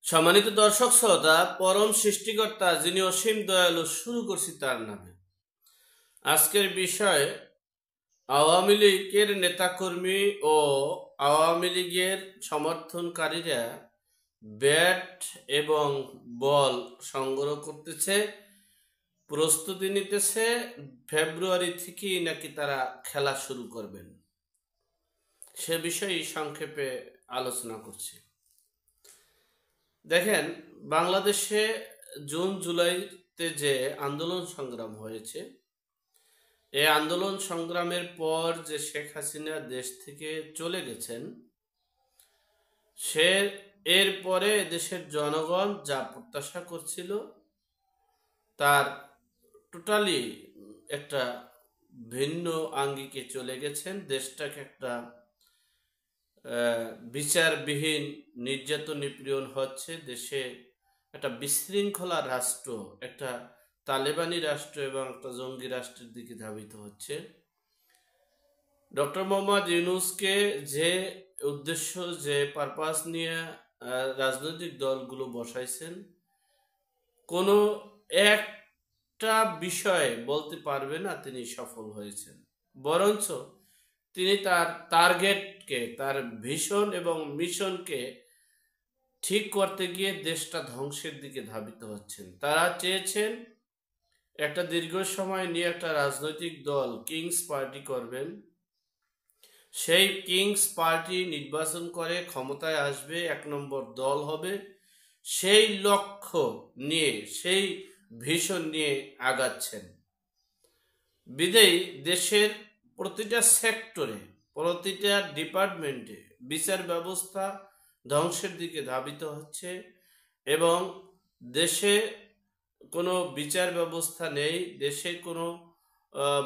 সম্মানিত দর্শক শ্রোতা, পরম সৃষ্টিকর্তা যিনি অসীম দয়ালু, শুরু করছি তার নামে। আজকের বিষয় আওয়ামী লীগের নেতাকর্মী ও আওয়ামী লীগের সমর্থনকারীরা ব্যাট এবং বল সংগ্রহ করতেছে, প্রস্তুতি নিতেছে। ফেব্রুয়ারি থেকেই নাকি তারা খেলা শুরু করবেন। সে বিষয়ে সংক্ষেপে আলোচনা করছি। দেখেন, বাংলাদেশে জুন জুলাইতে যে আন্দোলন সংগ্রাম হয়েছে, এই আন্দোলন সংগ্রামের পর যে শেখ হাসিনা দেশ থেকে চলে গেছেন, সে এরপরে দেশের জনগণ যা প্রত্যাশা করছিল তার টোটালি একটা ভিন্ন আঙ্গিকে চলে গেছেন। দেশটাকে একটা বিচারবিহীন নির্যাতন নিপীড়ন হচ্ছে। দেশে একটা বিশৃঙ্খলা রাষ্ট্র, একটা তালেবানি রাষ্ট্র এবং একটা জঙ্গি রাষ্ট্রের দিকে ধাবিত হচ্ছে। ডক্টর মোহাম্মদ ইউনূসকে যে উদ্দেশ্য, যে পারপাস নিয়ে রাজনৈতিক দলগুলো বসাইছেন, কোনো একটা বিষয়ে বলতে পারবে না তিনি সফল হয়েছেন। বরঞ্চ তিনি তার টার্গেটকে, তার ভিশন এবং মিশনকে ঠিক করতে গিয়ে দেশটা ধ্বংসের দিকে ধাবিত হচ্ছেন। তারা চেয়েছেন একটা দীর্ঘ সময় নিয়ে একটা রাজনৈতিক দল কিংস পার্টি করবেন। সেই কিংস পার্টি নির্বাচন করে ক্ষমতায় আসবে, 1 নম্বর দল হবে। সেই লক্ষ্য নিয়ে, সেই ভিশন নিয়ে আগাচ্ছেন। বিদেয়ী দেশের প্রতিটা সেক্টরে, প্রতিটা ডিপার্টমেন্টে বিচার ব্যবস্থা ধ্বংসের দিকে ধাবিত হচ্ছে এবং দেশে কোনো বিচার ব্যবস্থা নেই। দেশে কোনো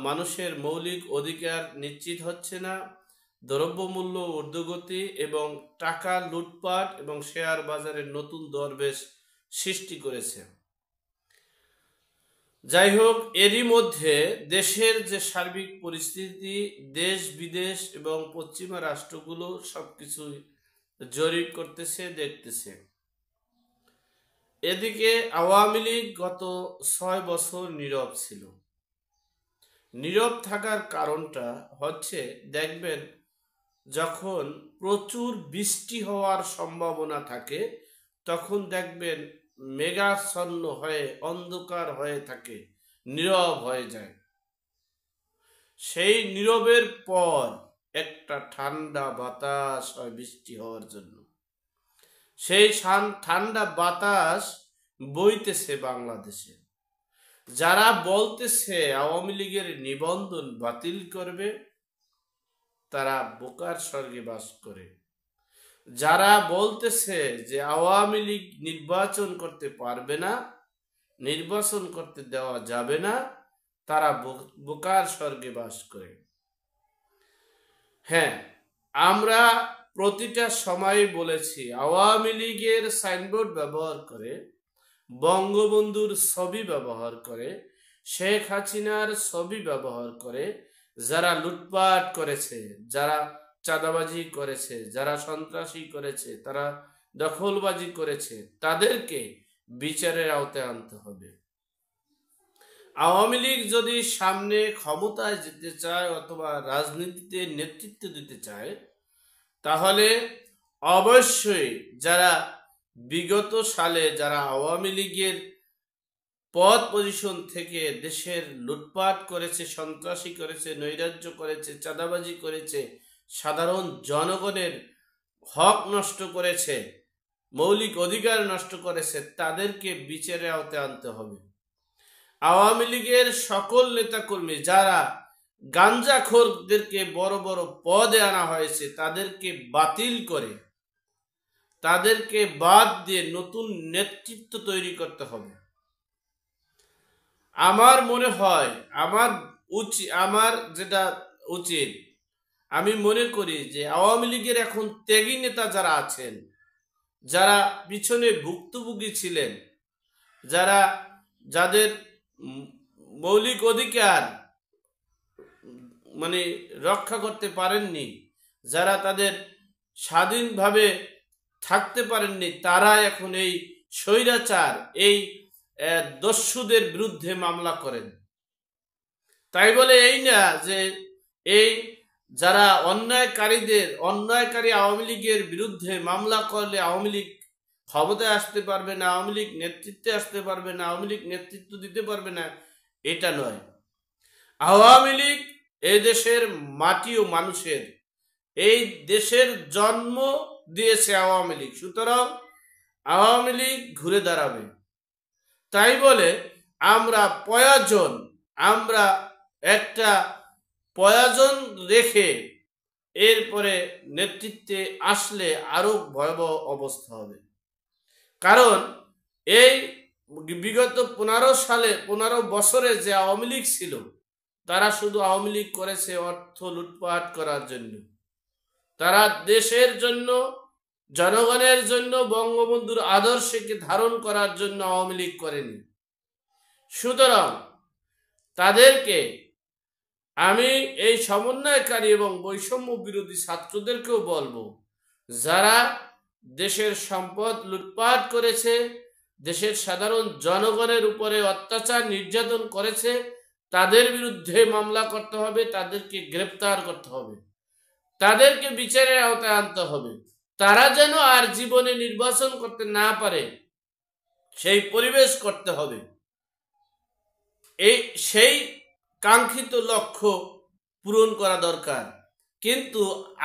মানুষের মৌলিক অধিকার নিশ্চিত হচ্ছে না। দ্রব্যমূল্য ঊর্ধ্বগতি এবং টাকা লুটপাট এবং শেয়ার বাজারের নতুন দরবেশ সৃষ্টি করেছে। যাই হোক, এরই মধ্যে দেশের যে সার্বিক পরিস্থিতি, দেশ বিদেশ এবং পশ্চিমা রাষ্ট্রগুলো সবকিছু জরিপ করতেছে, দেখতেছে। এদিকে আওয়ামী লীগ গত 6 বছর নীরব ছিল। নীরব থাকার কারণটা হচ্ছে, দেখবেন যখন প্রচুর বৃষ্টি হওয়ার সম্ভাবনা থাকে তখন দেখবেন মেঘাচ্ছন্ন হয়ে অন্ধকার হয়ে থাকে, নীরব হয়ে যায়। সেই নীরবের পর একটা ঠান্ডা বাতাস হয় বৃষ্টি হওয়ার জন্য। সেই ঠান্ডা বাতাস বইতেছে বাংলাদেশে। যারা বলতেছে আওয়ামী লীগের নিবন্ধন বাতিল করবে, তারা বোকার স্বর্গে বাস করে। যারা বলতেছে যে আওয়ামী লীগ নির্বাচন করতে পারবে না, নির্বাচন করতে দেওয়া যাবে না, তারা বোকার স্বর্গে বাস করে। হ্যাঁ, আমরা প্রতিটা সময় বলেছি, আওয়ামী লীগের সাইনবোর্ড ব্যবহার করে, বঙ্গবন্ধুর ছবি ব্যবহার করে, শেখ হাসিনার ছবি ব্যবহার করে যারা লুটপাট করেছে, যারা চাঁদাবাজি করেছে, যারা সন্ত্রাসী করেছে, তারা দখলবাজি করেছে, তাদেরকে বিচারের আওতায় আনতে হবে। আওয়ামী লীগ যদি সামনে ক্ষমতায় যেতে চায় অথবা রাজনীতিতে নেতৃত্ব দিতে চায়, তাহলে অবশ্যই যারা বিগত সালে যারা আওয়ামী লীগের পদ পজিশন থেকে দেশের লুটপাট করেছে, সন্ত্রাসী করেছে, নৈরাজ্য করেছে, চাঁদাবাজি করেছে, সাধারণ জনগণের হক নষ্ট করেছে, মৌলিক অধিকার নষ্ট করেছে, তাদেরকে বিচারের আওতায় আনতে হবে। আওয়ামী লীগের সকল নেতাকর্মী যারা গাঞ্জাখোরদেরকে বড় বড় পদে আনা হয়েছে, তাদেরকে বাতিল করে, তাদেরকে বাদ দিয়ে নতুন নেতৃত্ব তৈরি করতে হবে। আমার মনে হয়, আমার যেটা উচিত, আমি মনে করি যে আওয়ামী লীগের এখন ত্যাগী নেতা যারা আছেন, যারা পিছনে ভুক্তভোগী ছিলেন, যাদের মৌলিক অধিকার রক্ষা করতে পারেননি, যারা তাদের স্বাধীনভাবে থাকতে পারেননি, তারা এখন এই স্বৈরাচার, এই দস্যুদের বিরুদ্ধে মামলা করেন। তাই বলে এই না যে এই যারা অন্যায়কারী আওয়ামী লীগের বিরুদ্ধে মামলা করলে আওয়ামী লীগ ক্ষমতায় আসতে পারবে না, আওয়ামী লীগ নেতৃত্বে আসতে পারবে না, আওয়ামী লীগ নেতৃত্ব দিতে পারবে না, এটা নয়। আওয়ামী লীগ এই দেশের মাটি ও মানুষের, এই দেশের জন্ম দিয়েছে আওয়ামী লীগ, সুতরাং আওয়ামী লীগ ঘুরে দাঁড়াবে। তাই বলে আমরা একটা প্রয়োজন রেখে এরপরে নেতৃত্বে আসলে আরো ভয়াবহ অবস্থা হবে। কারণ এই বিগত 15 বছরে যে আওয়ামী লীগ ছিল, তারা শুধু আওয়ামী লীগ করেছে অর্থ লুটপাট করার জন্য। তারা দেশের জন্য, জনগণের জন্য, বঙ্গবন্ধুর আদর্শকে ধারণ করার জন্য আওয়ামী লীগ করেনি। সুতরাং তাদেরকে আমি এই সমন্বয়কারী এবং বৈষম্য বিরোধী ছাত্রদেরকেও বলবো, যারা দেশের সম্পদ লুটপাট করেছে, দেশের সাধারণ জনগণের উপরে অত্যাচার নির্যাতন করেছে, তাদের বিরুদ্ধে মামলা করতে হবে, তাদেরকে গ্রেপ্তার করতে হবে, তাদেরকে বিচারের আওতায় আনতে হবে। তারা যেন আর জীবনে নির্বাচন করতে না পারে সেই পরিবেশ করতে হবে। সেই কাঙ্ক্ষিত লক্ষ্য পূরণ করা দরকার। কিন্তু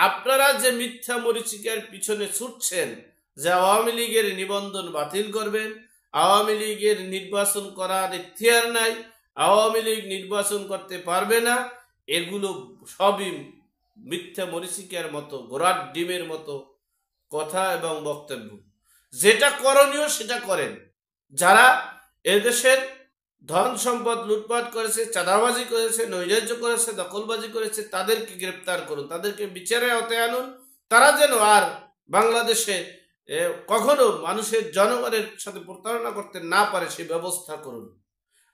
আপনারা যে মিথ্যা মরীচিকার পিছনে ছুটছেন, যে আওয়ামী লীগের নিবন্ধন বাতিল করবেন, আওয়ামী লীগের নির্বাচন করার ইখতিয়ার নাই, আওয়ামী লীগ নির্বাচন করতে পারবে না, এগুলো সবই মিথ্যা মরীচিকার মতো, ঘোড়ার ডিমের মতো কথা এবং বক্তব্য। যেটা করণীয় সেটা করেন। যারা এদেশের ধন সম্পদ লুটপাট করেছে, চাঁদাবাজি করেছে, নৈরাজ্য করেছে, দখলবাজি করেছে, তাদেরকে গ্রেপ্তার করুন, তাদেরকে বিচারের আওতায় আনুন। তারা যেন আর বাংলাদেশে কখনো মানুষের, জনগণের সাথে প্রতারণা করতে না পারে সেই ব্যবস্থা করুন।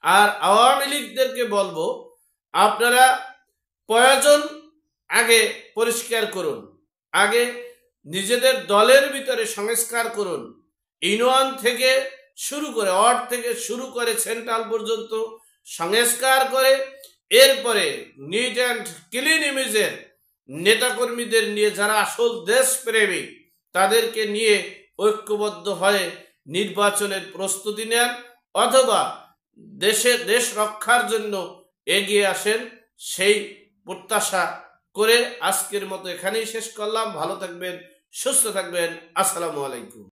আর আওয়ামী লীগদেরকে বলবো, আপনারা প্রয়োজন আগে পরিষ্কার করুন, আগে নিজেদের দলের ভিতরে সংস্কার করুন। ইউনিয়ন থেকে শুরু করে, ওয়ার্ড থেকে শুরু করে সেন্ট্রাল পর্যন্ত সংস্কার করে, এরপরে নিট অ্যান্ড ক্লিন ইমেজের নেতাকর্মীদের নিয়ে, যারা আসল দেশপ্রেমিক, তাদেরকে নিয়ে ঐক্যবদ্ধ হয়ে নির্বাচনের প্রস্তুতি নেন, অথবা দেশ রক্ষার জন্য এগিয়ে আসেন, সেই প্রত্যাশা করে আজকের মতো এখানেই শেষ করলাম। ভালো থাকবেন, সুস্থ থাকবেন। আসসালামু আলাইকুম।